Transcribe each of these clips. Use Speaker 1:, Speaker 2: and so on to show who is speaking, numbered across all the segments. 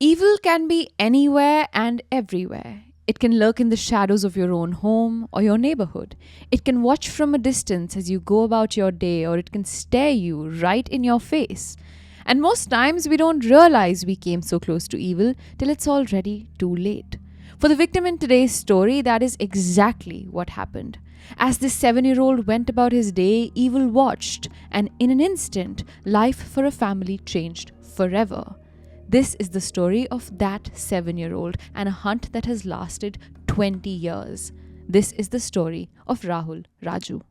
Speaker 1: Evil can be anywhere and everywhere. It can lurk in the shadows of your own home or your neighborhood. It can watch from a distance as you go about your day, or it can stare you right in your face. And most times we don't realize we came so close to evil till it's already too late. For the victim in today's story, that is exactly what happened. As this 7-year-old went about his day, evil watched, and in an instant, life for a family changed forever. This is the story of that 7-year-old and a hunt that has lasted 20 years. This is the story of Rahul Raju.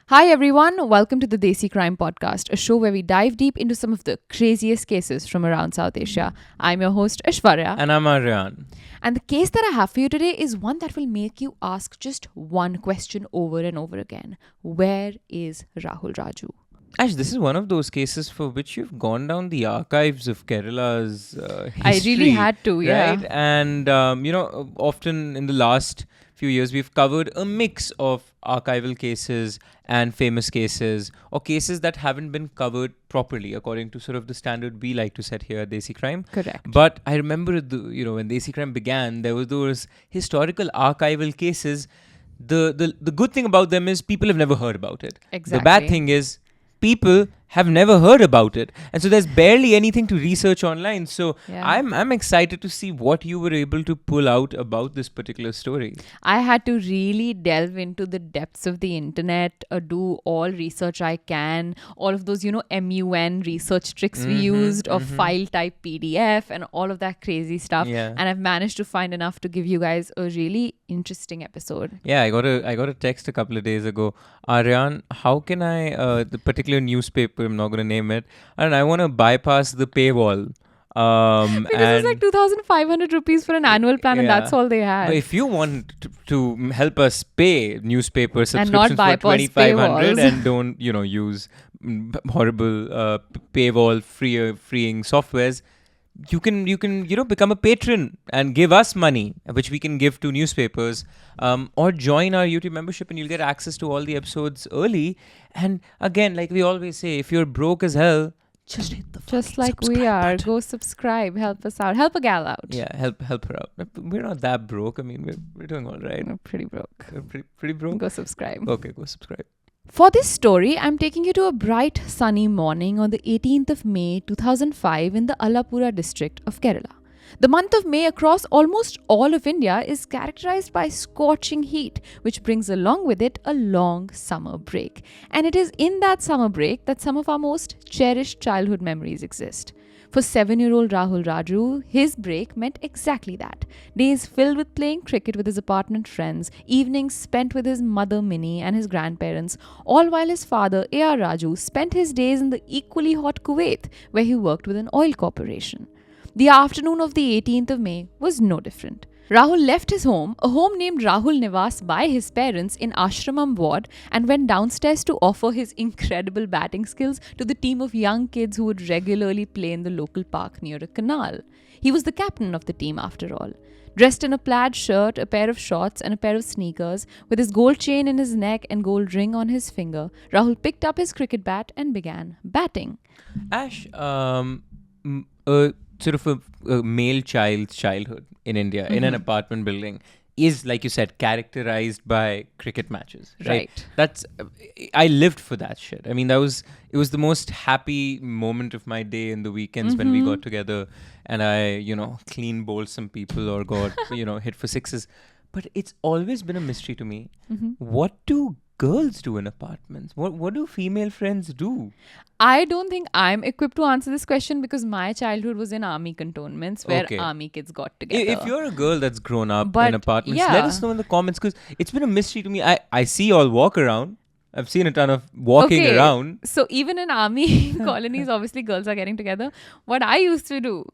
Speaker 1: Hi everyone, welcome to the Desi Crime Podcast, a show where we dive deep into some of the craziest cases from around South Asia. I'm your host Aishwarya.
Speaker 2: And I'm Aryaan.
Speaker 1: And the case that I have for you today is one that will make you ask just one question over and over again. Where is Rahul Raju?
Speaker 2: Ash, this is one of those cases for which you've gone down the archives of Kerala's history.
Speaker 1: I really had to, yeah.
Speaker 2: Right? And, often in the last few years, we've covered a mix of archival cases and famous cases, or cases that haven't been covered properly according to sort of the standard we like to set here at Desi Crime.
Speaker 1: Correct.
Speaker 2: But I remember, when Desi Crime began, there were those historical archival cases. The good thing about them is people have never heard about it.
Speaker 1: Exactly.
Speaker 2: The bad thing is people have never heard about it, and so there's barely anything to research online. So
Speaker 1: Yeah.
Speaker 2: I'm excited to see what you were able to pull out about this particular story.
Speaker 1: I had to really delve into the depths of the internet, do all research I can, all of those, MUN research tricks we used of file type PDF and all of that crazy stuff.
Speaker 2: Yeah.
Speaker 1: And I've managed to find enough to give you guys a really interesting episode.
Speaker 2: Yeah, I got a text a couple of days ago. Aryaan, how can I the particular newspaper, I'm not going to name it, and I want to bypass the paywall.
Speaker 1: Because it's like 2,500 rupees for an annual plan, and
Speaker 2: Yeah.
Speaker 1: that's all they had.
Speaker 2: If you want to help us pay newspaper
Speaker 1: And not
Speaker 2: subscriptions for
Speaker 1: bypass
Speaker 2: 2,500
Speaker 1: paywalls.
Speaker 2: and don't use horrible paywall freeing softwares, you can become a patron and give us money, which we can give to newspapers, or join our YouTube membership, and you'll get access to all the episodes early. And again, like we always say, if you're broke as hell, just hit the
Speaker 1: Just
Speaker 2: fucking
Speaker 1: like we
Speaker 2: subscribe
Speaker 1: are.
Speaker 2: button.
Speaker 1: Go subscribe. Help us out. Help a gal out.
Speaker 2: Yeah, help her out. We're not that broke. I mean, we're doing all right.
Speaker 1: We're pretty broke.
Speaker 2: We're pretty broke.
Speaker 1: Go subscribe.
Speaker 2: Okay, go subscribe.
Speaker 1: For this story, I'm taking you to a bright, sunny morning on the 18th of May 2005 in the Alapura district of Kerala. The month of May across almost all of India is characterized by scorching heat, which brings along with it a long summer break. And it is in that summer break that some of our most cherished childhood memories exist. For 7-year-old Rahul Raju, his break meant exactly that. Days filled with playing cricket with his apartment friends, evenings spent with his mother Minnie and his grandparents, all while his father A.R. Raju spent his days in the equally hot Kuwait, where he worked with an oil corporation. The afternoon of the 18th of May was no different. Rahul left his home, a home named Rahul Nivas by his parents in Ashramam ward, and went downstairs to offer his incredible batting skills to the team of young kids who would regularly play in the local park near a canal. He was the captain of the team after all. Dressed in a plaid shirt, a pair of shorts and a pair of sneakers, with his gold chain in his neck and gold ring on his finger, Rahul picked up his cricket bat and began batting.
Speaker 2: Ash, sort of a male child's childhood in India, in an apartment building, is, like you said, characterized by cricket matches. Right. I lived for that shit. I mean, it was the most happy moment of my day in the weekends when we got together and I, clean bowled some people or got, hit for sixes. But it's always been a mystery to me. What do girls do in apartments? What do female friends do?
Speaker 1: I don't think I'm equipped to answer this question because my childhood was in army cantonments where
Speaker 2: Okay.
Speaker 1: army kids got together.
Speaker 2: If you're a girl that's grown up
Speaker 1: But,
Speaker 2: in apartments,
Speaker 1: yeah.
Speaker 2: let us know in the comments, because it's been a mystery to me. I see y'all walk around. I've seen a ton of walking
Speaker 1: Okay,
Speaker 2: around.
Speaker 1: So even in army colonies, obviously girls are getting together. What I used to do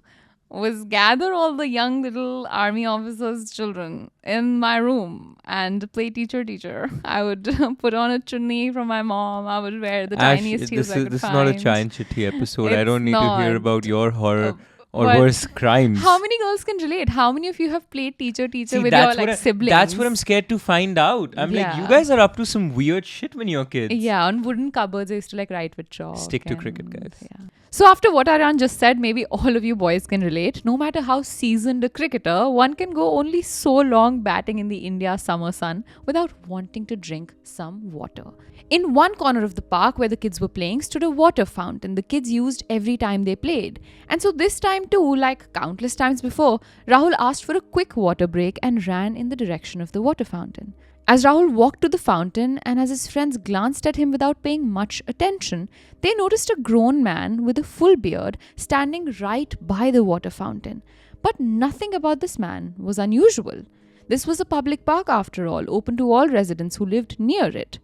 Speaker 1: was gather all the young little army officers' children in my room and play teacher. I would put on a chunni from my mom. I would wear the
Speaker 2: Ash,
Speaker 1: tiniest heels I could
Speaker 2: this is
Speaker 1: find.
Speaker 2: not a Chai and Chitti episode. I
Speaker 1: It's
Speaker 2: don't need to hear
Speaker 1: not.
Speaker 2: about your horror or
Speaker 1: But
Speaker 2: worse crimes.
Speaker 1: How many girls can relate? How many of you have played teacher
Speaker 2: See,
Speaker 1: with
Speaker 2: that's
Speaker 1: your
Speaker 2: what
Speaker 1: siblings?
Speaker 2: That's what I'm scared to find out. I'm like, you
Speaker 1: Yeah.
Speaker 2: guys are up to some weird shit when you're kids.
Speaker 1: Yeah, on wooden cupboards, I used to write with chalk.
Speaker 2: Stick to cricket,
Speaker 1: and-
Speaker 2: guys.
Speaker 1: Yeah. So after what Aryaan just said, maybe all of you boys can relate. No matter how seasoned a cricketer, one can go only so long batting in the India summer sun without wanting to drink some water. In one corner of the park where the kids were playing stood a water fountain the kids used every time they played. And so this time too, like countless times before, Rahul asked for a quick water break and ran in the direction of the water fountain. As Rahul walked to the fountain and as his friends glanced at him without paying much attention, they noticed a grown man with a full beard standing right by the water fountain. But nothing about this man was unusual. This was a public park after all, open to all residents who lived near it.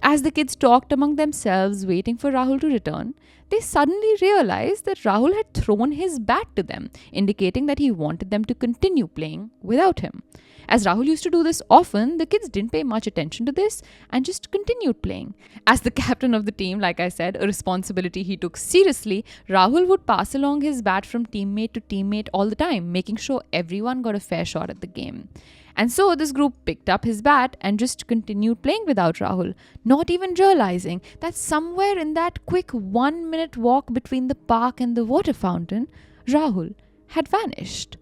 Speaker 1: As the kids talked among themselves, waiting for Rahul to return, they suddenly realized that Rahul had thrown his bat to them, indicating that he wanted them to continue playing without him. As Rahul used to do this often, the kids didn't pay much attention to this and just continued playing. As the captain of the team, like I said, a responsibility he took seriously, Rahul would pass along his bat from teammate to teammate all the time, making sure everyone got a fair shot at the game. And so this group picked up his bat and just continued playing without Rahul, not even realizing that somewhere in that quick 1-minute walk between the park and the water fountain, Rahul had vanished.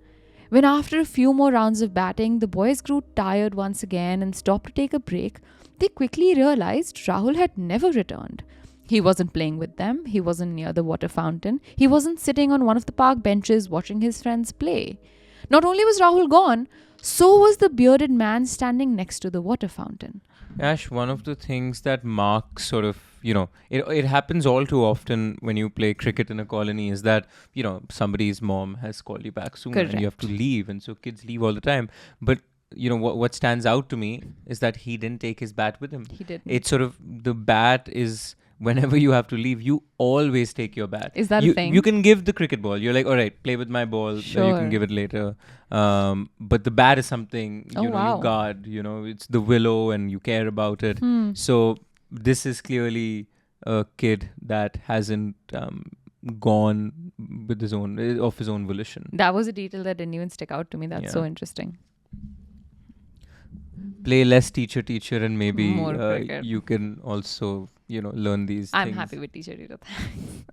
Speaker 1: When after a few more rounds of batting, the boys grew tired once again and stopped to take a break, they quickly realized Rahul had never returned. He wasn't playing with them, he wasn't near the water fountain, he wasn't sitting on one of the park benches watching his friends play. Not only was Rahul gone, so was the bearded man standing next to the water fountain.
Speaker 2: Ash, one of the things that marks sort of, it happens all too often when you play cricket in a colony is that, somebody's mom has called you back soon and you have to leave. And so kids leave all the time. But, what stands out to me is that he didn't take his bat with him.
Speaker 1: He didn't.
Speaker 2: It's sort of, the bat is, whenever you have to leave, you always take your bat.
Speaker 1: Is that a thing?
Speaker 2: You can give the cricket ball. You're like, all right, play with my ball.
Speaker 1: Sure.
Speaker 2: You can give it later. But the bat is something, you guard. It's the willow and you care about it. So this is clearly a kid that hasn't gone with of his own volition.
Speaker 1: That was a detail that didn't even stick out to me. That's so interesting.
Speaker 2: Play less teacher, and maybe
Speaker 1: More cricket.
Speaker 2: you can also, learn these
Speaker 1: I'm
Speaker 2: things.
Speaker 1: happy with teacher. Thanks.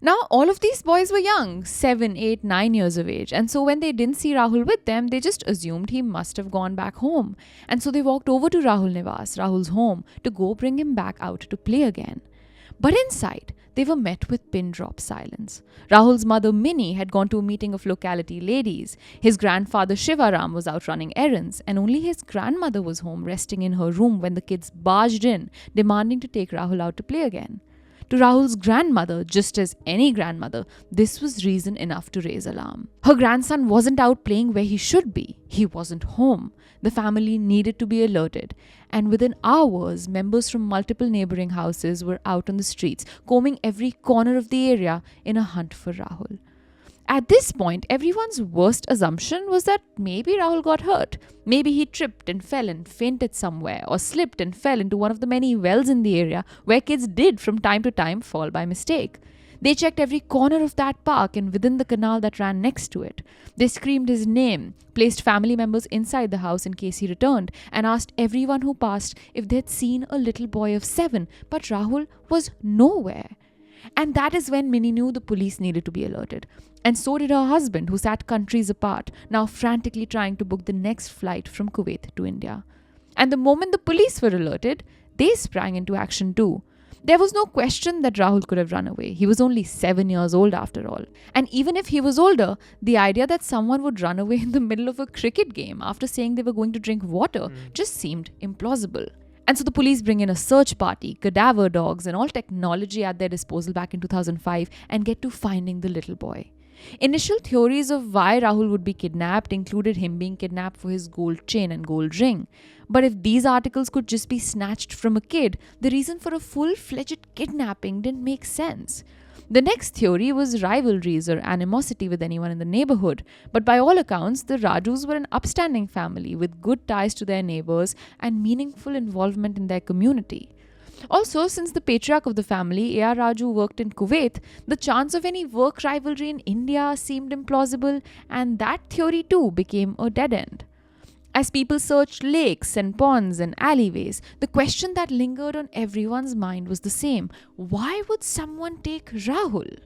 Speaker 1: Now, all of these boys were young, 7, 8, 9 years of age. And so when they didn't see Rahul with them, they just assumed he must have gone back home. And so they walked over to Rahul Nivas, Rahul's home, to go bring him back out to play again. But inside, they were met with pin-drop silence. Rahul's mother Minnie had gone to a meeting of locality ladies. His grandfather Shivaram was out running errands, and only his grandmother was home resting in her room when the kids barged in, demanding to take Rahul out to play again. To Rahul's grandmother, just as any grandmother, this was reason enough to raise alarm. Her grandson wasn't out playing where he should be. He wasn't home. The family needed to be alerted. And within hours, members from multiple neighboring houses were out on the streets, combing every corner of the area in a hunt for Rahul. At this point, everyone's worst assumption was that maybe Rahul got hurt. Maybe he tripped and fell and fainted somewhere, or slipped and fell into one of the many wells in the area where kids did from time to time fall by mistake. They checked every corner of that park and within the canal that ran next to it. They screamed his name, placed family members inside the house in case he returned, and asked everyone who passed if they had seen a little boy of 7, but Rahul was nowhere. And that is when Minnie knew the police needed to be alerted. And so did her husband, who sat countries apart, now frantically trying to book the next flight from Kuwait to India. And the moment the police were alerted, they sprang into action too. There was no question that Rahul could have run away. He was only 7 years old after all. And even if he was older, the idea that someone would run away in the middle of a cricket game after saying they were going to drink water just seemed implausible. And so the police bring in a search party, cadaver dogs, and all technology at their disposal back in 2005 and get to finding the little boy. Initial theories of why Rahul would be kidnapped included him being kidnapped for his gold chain and gold ring. But if these articles could just be snatched from a kid, the reason for a full-fledged kidnapping didn't make sense. The next theory was rivalries or animosity with anyone in the neighborhood, but by all accounts, the Rajus were an upstanding family with good ties to their neighbors and meaningful involvement in their community. Also, since the patriarch of the family, A.R. Raju, worked in Kuwait, the chance of any work rivalry in India seemed implausible, and that theory too became a dead end. As people searched lakes and ponds and alleyways, the question that lingered on everyone's mind was the same. Why would someone take Rahul?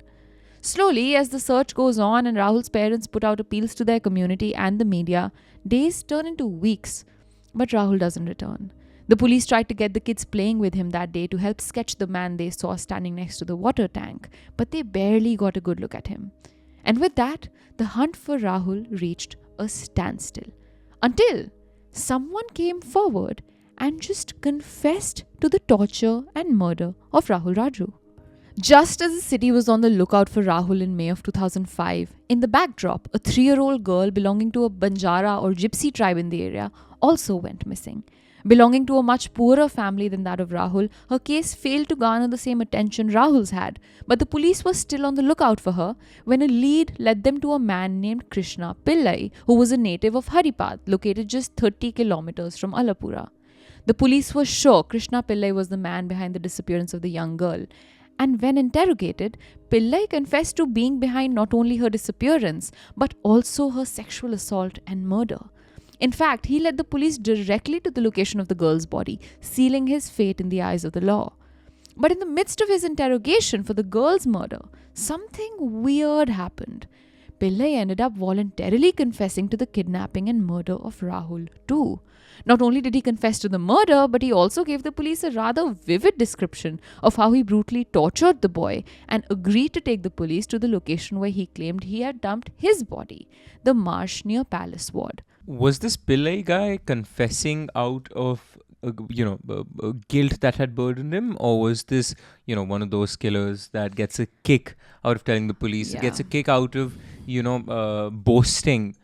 Speaker 1: Slowly, as the search goes on and Rahul's parents put out appeals to their community and the media, days turn into weeks. But Rahul doesn't return. The police tried to get the kids playing with him that day to help sketch the man they saw standing next to the water tank, but they barely got a good look at him. And with that, the hunt for Rahul reached a standstill. Until someone came forward and just confessed to the torture and murder of Rahul Raju. Just as the city was on the lookout for Rahul in May of 2005, in the backdrop, a 3-year-old girl belonging to a Banjara or Gypsy tribe in the area also went missing. Belonging to a much poorer family than that of Rahul, her case failed to garner the same attention Rahul's had, but the police were still on the lookout for her when a lead led them to a man named Krishna Pillai, who was a native of Haripad, located just 30 kilometers from Alapura. The police were sure Krishna Pillai was the man behind the disappearance of the young girl. And when interrogated, Pillai confessed to being behind not only her disappearance, but also her sexual assault and murder. In fact, he led the police directly to the location of the girl's body, sealing his fate in the eyes of the law. But in the midst of his interrogation for the girl's murder, something weird happened. Pillai ended up voluntarily confessing to the kidnapping and murder of Rahul too. Not only did he confess to the murder, but he also gave the police a rather vivid description of how he brutally tortured the boy and agreed to take the police to the location where he claimed he had dumped his body, the marsh near Palace Ward.
Speaker 2: Was this Pillai guy confessing out of guilt that had burdened him, or was this one of those killers that gets a kick out of telling the police, gets a kick out of boasting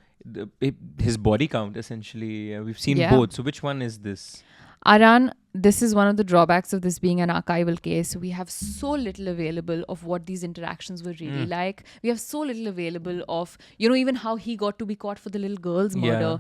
Speaker 2: his body count? Essentially, we've seen both. So which one is this?
Speaker 1: Aryaan, this is one of the drawbacks of this being an archival case. We have so little available of what these interactions were really like. We have so little available of, even how he got to be caught for the little girl's murder.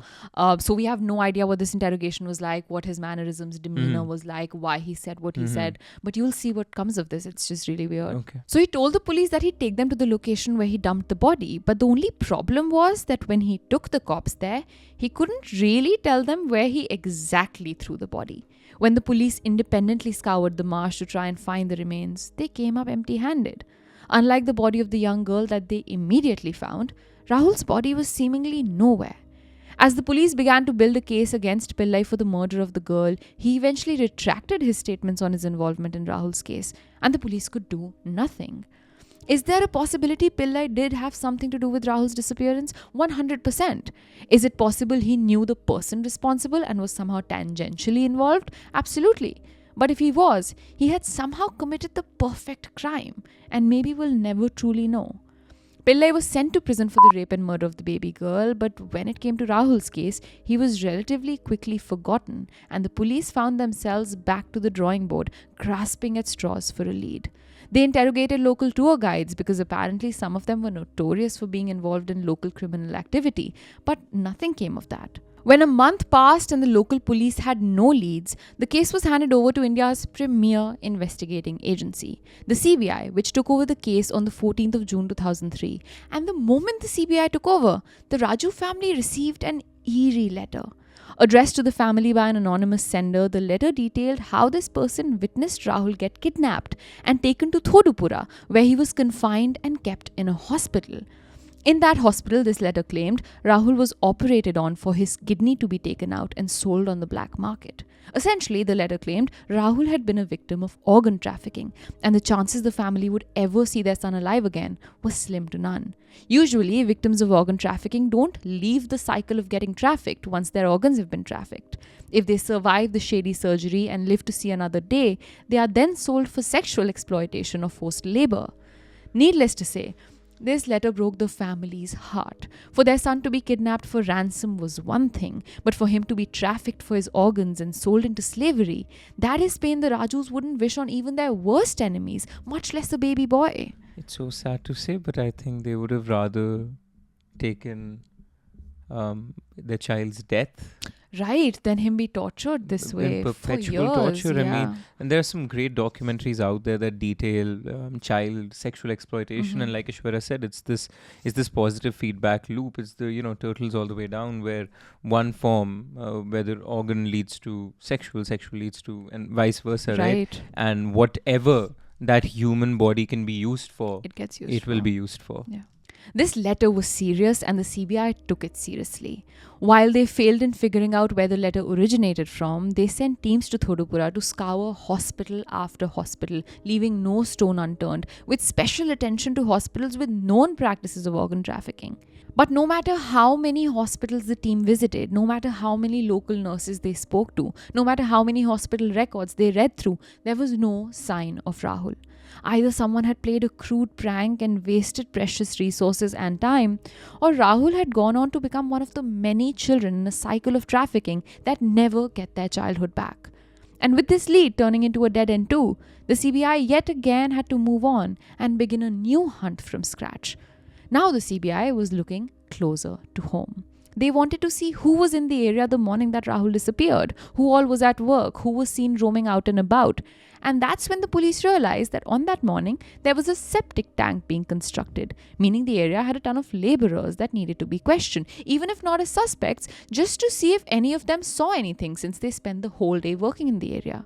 Speaker 1: So we have no idea what this interrogation was like, what his mannerisms, demeanor was like, why he said what he said. But you'll see what comes of this. It's just really weird.
Speaker 2: Okay.
Speaker 1: So he told the police that he'd take them to the location where he dumped the body. But the only problem was that when he took the cops there, he couldn't really tell them where he exactly threw the body. When the police independently scoured the marsh to try and find the remains, they came up empty-handed. Unlike the body of the young girl that they immediately found, Rahul's body was seemingly nowhere. As the police began to build a case against Pillai for the murder of the girl, he eventually retracted his statements on his involvement in Rahul's case, and the police could do nothing. Is there a possibility Pillai did have something to do with Rahul's disappearance? 100%. Is it possible he knew the person responsible and was somehow tangentially involved? Absolutely. But if he was, he had somehow committed the perfect crime, and maybe we'll never truly know. Pillai was sent to prison for the rape and murder of the baby girl, but when it came to Rahul's case, he was relatively quickly forgotten, and the police found themselves back to the drawing board, grasping at straws for a lead. They interrogated local tour guides because apparently some of them were notorious for being involved in local criminal activity, but nothing came of that. When a month passed and the local police had no leads, the case was handed over to India's premier investigating agency, the CBI, which took over the case on the 14th of June 2003. And the moment the CBI took over, the Raju family received an eerie letter. Addressed to the family by an anonymous sender, the letter detailed how this person witnessed Rahul get kidnapped and taken to Thodupura, where he was confined and kept in a hospital. In that hospital, this letter claimed, Rahul was operated on for his kidney to be taken out and sold on the black market. Essentially, the letter claimed Rahul had been a victim of organ trafficking, and the chances the family would ever see their son alive again was slim to none. Usually, victims of organ trafficking don't leave the cycle of getting trafficked once their organs have been trafficked. If they survive the shady surgery and live to see another day, they are then sold for sexual exploitation or forced labor. Needless to say, this letter broke the family's heart. For their son to be kidnapped for ransom was one thing, but for him to be trafficked for his organs and sold into slavery, that is pain the Rajus wouldn't wish on even their worst enemies, much less a baby boy.
Speaker 2: It's so sad to say, but I think they would have rather taken their child's death.
Speaker 1: Right, than him be tortured this way
Speaker 2: In
Speaker 1: for
Speaker 2: perpetual
Speaker 1: years.
Speaker 2: torture.
Speaker 1: Yeah.
Speaker 2: I mean, and there are some great documentaries out there that detail child sexual exploitation, and like Aishwarya said, it's this positive feedback loop. It's the turtles all the way down, where one form, whether organ leads to sexual leads to, and vice versa, right? And whatever that human body can be used for,
Speaker 1: It gets used.
Speaker 2: it will be used for.
Speaker 1: Yeah. This letter was serious and the CBI took it seriously. While they failed in figuring out where the letter originated from, they sent teams to Thodupura to scour hospital after hospital, leaving no stone unturned, with special attention to hospitals with known practices of organ trafficking. But no matter how many hospitals the team visited, no matter how many local nurses they spoke to, no matter how many hospital records they read through, there was no sign of Rahul. Either someone had played a crude prank and wasted precious resources and time, or Rahul had gone on to become one of the many children in a cycle of trafficking that never get their childhood back. And with this lead turning into a dead end too, the CBI yet again had to move on and begin a new hunt from scratch. Now the CBI was looking closer to home. They wanted to see who was in the area the morning that Rahul disappeared, who all was at work, who was seen roaming out and about. And that's when the police realized that on that morning, there was a septic tank being constructed, meaning the area had a ton of laborers that needed to be questioned, even if not as suspects, just to see if any of them saw anything since they spent the whole day working in the area.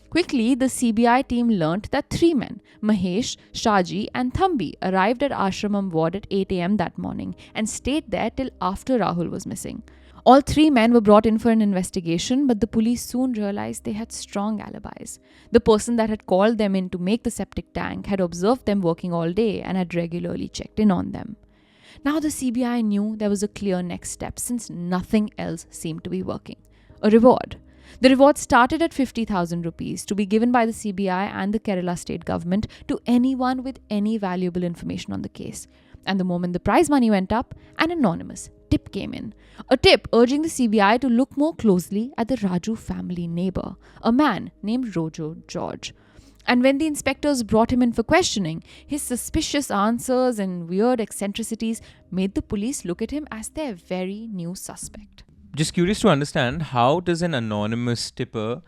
Speaker 1: Quickly, the CBI team learnt that 3 men, Mahesh, Shaji and Thambi, arrived at Ashramam ward at 8 am that morning and stayed there till after Rahul was missing. All 3 men were brought in for an investigation, but the police soon realized they had strong alibis. The person that had called them in to make the septic tank had observed them working all day and had regularly checked in on them. Now the CBI knew there was a clear next step since nothing else seemed to be working. A reward. The reward started at 50,000 rupees to be given by the CBI and the Kerala state government to anyone with any valuable information on the case. And the moment the prize money went up, an anonymous tip came in. A tip urging the CBI to look more closely at the Raju family neighbor, a man named Rojo George. And when the inspectors brought him in for questioning, his suspicious answers and weird eccentricities made the police look at him as their very new suspect.
Speaker 2: Just curious to understand, how does an anonymous tipper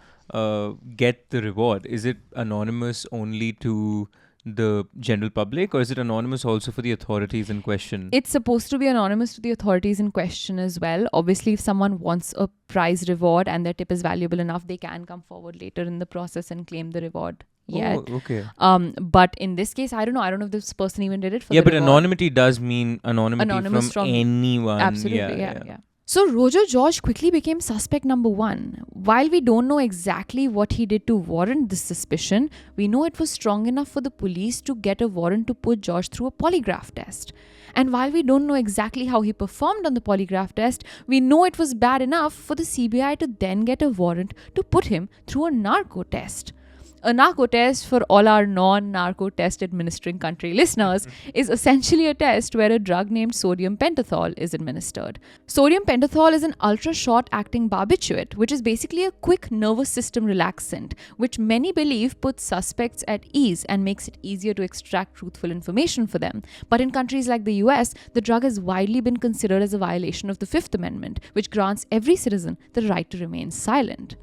Speaker 2: get the reward? Is it anonymous only to the general public, or is it anonymous also for the authorities in question?
Speaker 1: It's supposed to be anonymous to the authorities in question as well. Obviously, if someone wants a prize reward and their tip is valuable enough, they can come forward later in the process and claim the reward. Yet.
Speaker 2: Oh, okay.
Speaker 1: But in this case, I don't know if this person even did it for
Speaker 2: the
Speaker 1: but
Speaker 2: reward. Anonymity does mean anonymous from anyone.
Speaker 1: Absolutely, yeah. So Rojo George quickly became suspect number 1. While we don't know exactly what he did to warrant this suspicion, we know it was strong enough for the police to get a warrant to put George through a polygraph test. And while we don't know exactly how he performed on the polygraph test, we know it was bad enough for the CBI to then get a warrant to put him through a narco test. A narco test, for all our non-narco test administering country listeners, is essentially a test where a drug named sodium pentothal is administered. Sodium pentothal is an ultra-short acting barbiturate, which is basically a quick nervous system relaxant, which many believe puts suspects at ease and makes it easier to extract truthful information for them. But in countries like the US, the drug has widely been considered as a violation of the Fifth Amendment, which grants every citizen the right to remain silent.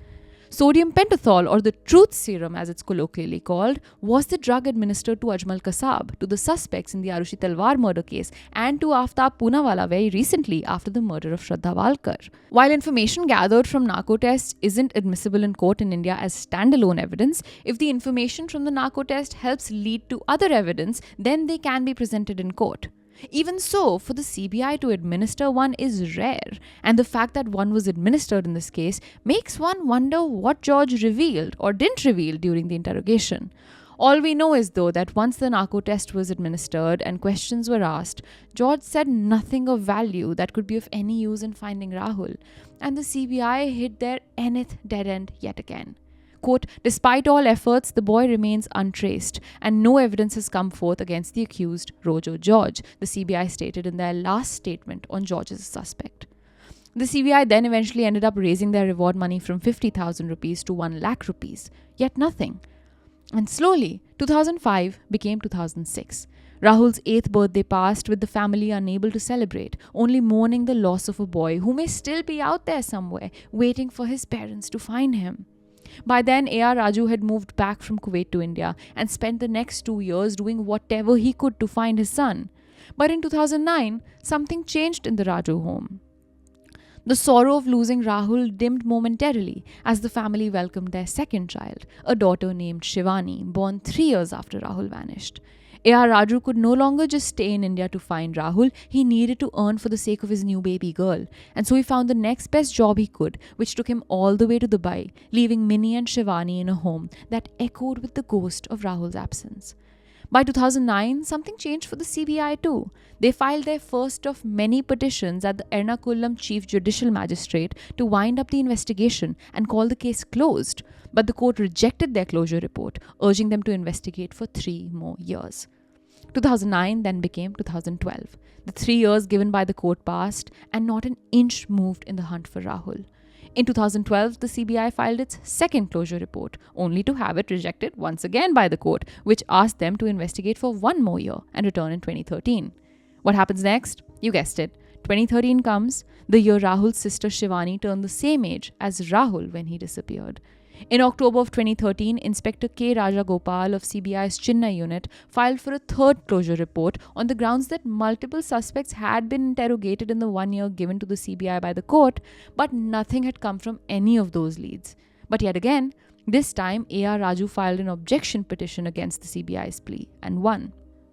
Speaker 1: Sodium pentothal, or the truth serum as it's colloquially called, was the drug administered to Ajmal Kasab, to the suspects in the Arushi Talwar murder case, and to Aftab Poonawala very recently after the murder of Shraddha Walkar. While information gathered from narco tests isn't admissible in court in India as standalone evidence, if the information from the narco test helps lead to other evidence, then they can be presented in court. Even so, for the CBI to administer one is rare, and the fact that one was administered in this case makes one wonder what George revealed or didn't reveal during the interrogation. All we know is, though, that once the narco test was administered and questions were asked, George said nothing of value that could be of any use in finding Rahul, and the CBI hit their nth dead end yet again. Quote, despite all efforts, the boy remains untraced, and no evidence has come forth against the accused, Rojo George, the CBI stated in their last statement on George as a suspect. The CBI then eventually ended up raising their reward money from 50,000 rupees to 1 lakh rupees, yet nothing. And slowly, 2005 became 2006. Rahul's 8th birthday passed with the family unable to celebrate, only mourning the loss of a boy who may still be out there somewhere, waiting for his parents to find him. By then, A.R. Raju had moved back from Kuwait to India and spent the next 2 years doing whatever he could to find his son. But in 2009, something changed in the Raju home. The sorrow of losing Rahul dimmed momentarily as the family welcomed their second child, a daughter named Shivani, born 3 years after Rahul vanished. A.R. Raju could no longer just stay in India to find Rahul, he needed to earn for the sake of his new baby girl. And so he found the next best job he could, which took him all the way to Dubai, leaving Minnie and Shivani in a home that echoed with the ghost of Rahul's absence. By 2009, something changed for the CBI too. They filed their first of many petitions at the Ernakulam Chief Judicial Magistrate to wind up the investigation and call the case closed. But the court rejected their closure report, urging them to investigate for 3 more years. 2009 then became 2012. The 3 years given by the court passed, and not an inch moved in the hunt for Rahul. In 2012, the CBI filed its second closure report, only to have it rejected once again by the court, which asked them to investigate for 1 more year and return in 2013. What happens next? You guessed it. 2013 comes, the year Rahul's sister Shivani turned the same age as Rahul when he disappeared. In October of 2013, Inspector K. Rajagopal of CBI's Chennai unit filed for a third closure report on the grounds that multiple suspects had been interrogated in the 1 year given to the CBI by the court, but nothing had come from any of those leads. But yet again, this time A.R. Raju filed an objection petition against the CBI's plea and won.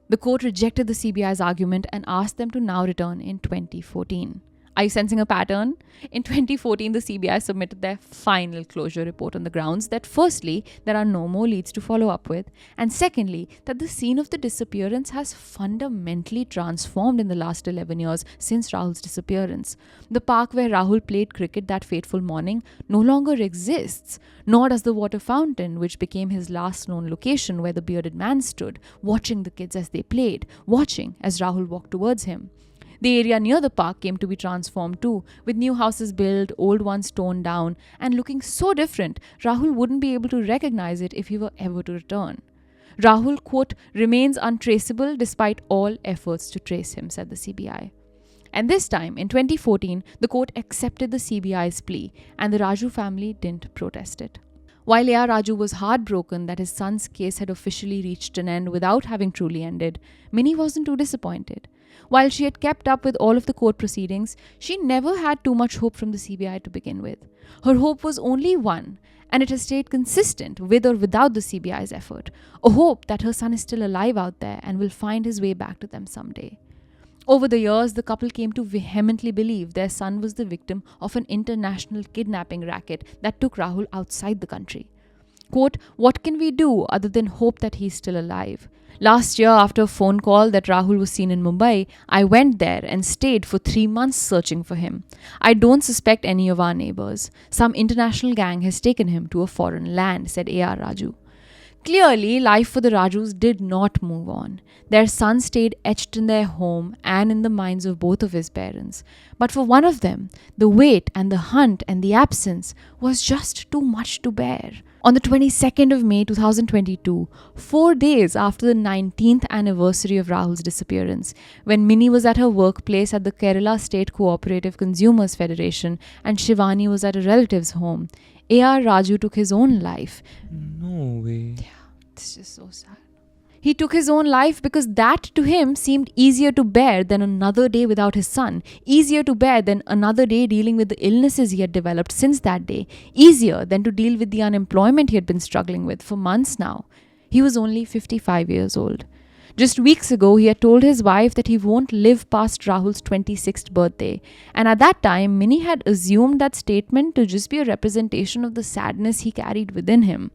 Speaker 1: The court rejected the CBI's argument and asked them to now return in 2014. Are you sensing a pattern? In 2014, the CBI submitted their final closure report on the grounds that firstly, there are no more leads to follow up with, and secondly, that the scene of the disappearance has fundamentally transformed in the last 11 years since Rahul's disappearance. The park where Rahul played cricket that fateful morning no longer exists, nor does the water fountain, which became his last known location where the bearded man stood, watching the kids as they played, watching as Rahul walked towards him. The area near the park came to be transformed too, with new houses built, old ones torn down, and looking so different, Rahul wouldn't be able to recognize it if he were ever to return. Rahul, quote, remains untraceable despite all efforts to trace him, said the CBI. And this time, in 2014, the court accepted the CBI's plea, and the Raju family didn't protest it. While A.R. Raju was heartbroken that his son's case had officially reached an end without having truly ended, Minnie wasn't too disappointed. While she had kept up with all of the court proceedings, she never had too much hope from the CBI to begin with. Her hope was only one, and it has stayed consistent with or without the CBI's effort. A hope that her son is still alive out there and will find his way back to them someday. Over the years, the couple came to vehemently believe their son was the victim of an international kidnapping racket that took Rahul outside the country. Quote, what can we do other than hope that he's still alive? Last year, after a phone call that Rahul was seen in Mumbai, I went there and stayed for 3 months searching for him. I don't suspect any of our neighbors. Some international gang has taken him to a foreign land, said A.R. Raju. Clearly, life for the Rajus did not move on. Their son stayed etched in their home and in the minds of both of his parents. But for one of them, the wait and the hunt and the absence was just too much to bear. On the 22nd of May 2022, 4 days after the 19th anniversary of Rahul's disappearance, when Minnie was at her workplace at the Kerala State Cooperative Consumers Federation and Shivani was at a relative's home, A.R. Raju took his own life.
Speaker 2: No way.
Speaker 1: Yeah, it's just so sad. He took his own life because that to him seemed easier to bear than another day without his son, easier to bear than another day dealing with the illnesses he had developed since that day, easier than to deal with the unemployment he had been struggling with for months now. He was only 55 years old. Just weeks ago, he had told his wife that he won't live past Rahul's 26th birthday, and at that time, Minnie had assumed that statement to just be a representation of the sadness he carried within him.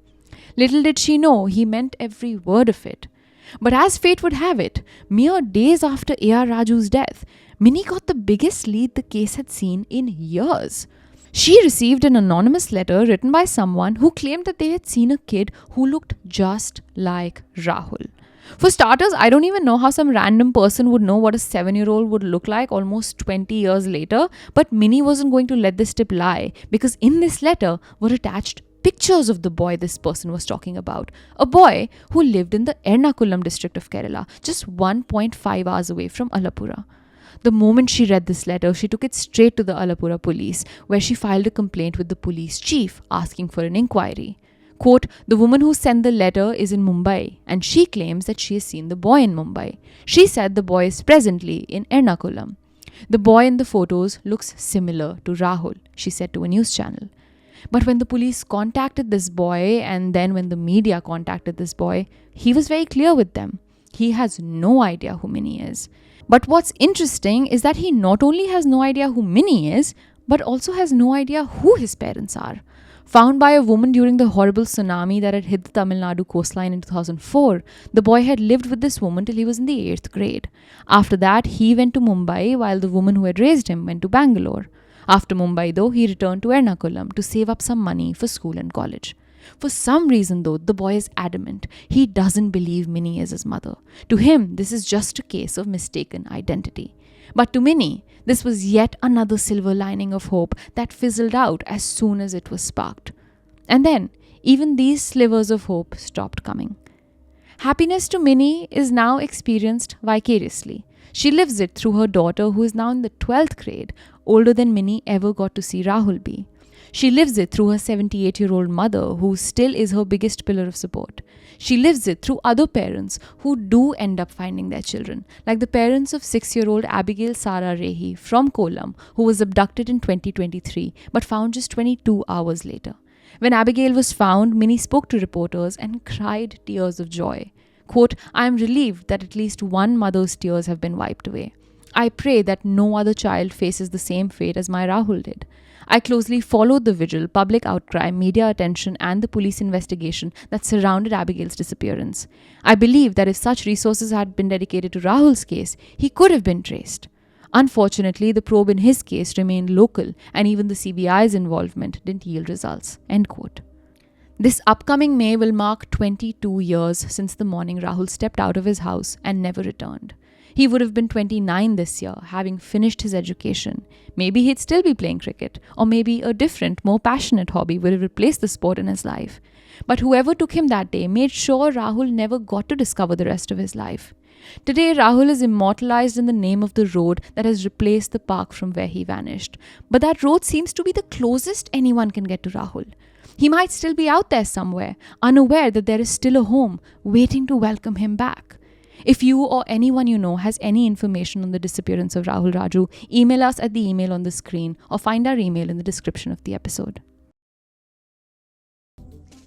Speaker 1: Little did she know he meant every word of it. But as fate would have it, mere days after A.R. Raju's death, Minnie got the biggest lead the case had seen in years. She received an anonymous letter written by someone who claimed that they had seen a kid who looked just like Rahul. For starters, I don't even know how some random person would know what a 7-year-old would look like almost 20 years later, but Minnie wasn't going to let this tip lie because in this letter were attached pictures of the boy this person was talking about. A boy who lived in the Ernakulam district of Kerala, just 1.5 hours away from Alapura. The moment she read this letter, she took it straight to the Alapura police, where she filed a complaint with the police chief asking for an inquiry. Quote, the woman who sent the letter is in Mumbai and she claims that she has seen the boy in Mumbai. She said the boy is presently in Ernakulam. The boy in the photos looks similar to Rahul, she said to a news channel. But when the police contacted this boy and then when the media contacted this boy, he was very clear with them. He has no idea who Minnie is. But what's interesting is that he not only has no idea who Minnie is, but also has no idea who his parents are. Found by a woman during the horrible tsunami that had hit the Tamil Nadu coastline in 2004, the boy had lived with this woman till he was in the 8th grade. After that, he went to Mumbai while the woman who had raised him went to Bangalore. After Mumbai, though, he returned to Ernakulam to save up some money for school and college. For some reason, though, the boy is adamant. He doesn't believe Minnie is his mother. To him, this is just a case of mistaken identity. But to Minnie, this was yet another silver lining of hope that fizzled out as soon as it was sparked. And then, even these slivers of hope stopped coming. Happiness to Minnie is now experienced vicariously. She lives it through her daughter, who is now in the 12th grade, older than Minnie ever got to see Rahul be. She lives it through her 78-year-old mother, who still is her biggest pillar of support. She lives it through other parents who do end up finding their children, like the parents of 6-year-old Abigail Sara Rehi from Kollam, who was abducted in 2023 but found just 22 hours later. When Abigail was found, Minnie spoke to reporters and cried tears of joy. Quote, I am relieved that at least one mother's tears have been wiped away. I pray that no other child faces the same fate as my Rahul did. I closely followed the vigil, public outcry, media attention, and the police investigation that surrounded Abigail's disappearance. I believe that if such resources had been dedicated to Rahul's case, he could have been traced. Unfortunately, the probe in his case remained local, and even the CBI's involvement didn't yield results. End quote. This upcoming May will mark 22 years since the morning Rahul stepped out of his house and never returned. He would have been 29 this year, having finished his education. Maybe he'd still be playing cricket, or maybe a different, more passionate hobby would have replaced the sport in his life. But whoever took him that day made sure Rahul never got to discover the rest of his life. Today, Rahul is immortalized in the name of the road that has replaced the park from where he vanished. But that road seems to be the closest anyone can get to Rahul. He might still be out there somewhere, unaware that there is still a home waiting to welcome him back. If you or anyone you know has any information on the disappearance of Rahul Raju, email us at the email on the screen or find our email in the description of the episode.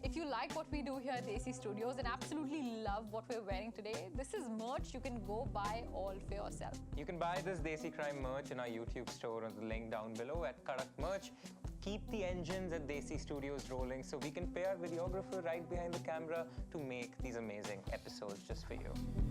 Speaker 1: If you like what we do here at Desi Studios and absolutely love what we're wearing today, this is merch you can go buy all for yourself.
Speaker 2: You can buy this Desi Crime merch in our YouTube store on the link down below at Kadak Merch. Keep the engines at Desi Studios rolling so we can pay our videographer right behind the camera to make these amazing episodes just for you.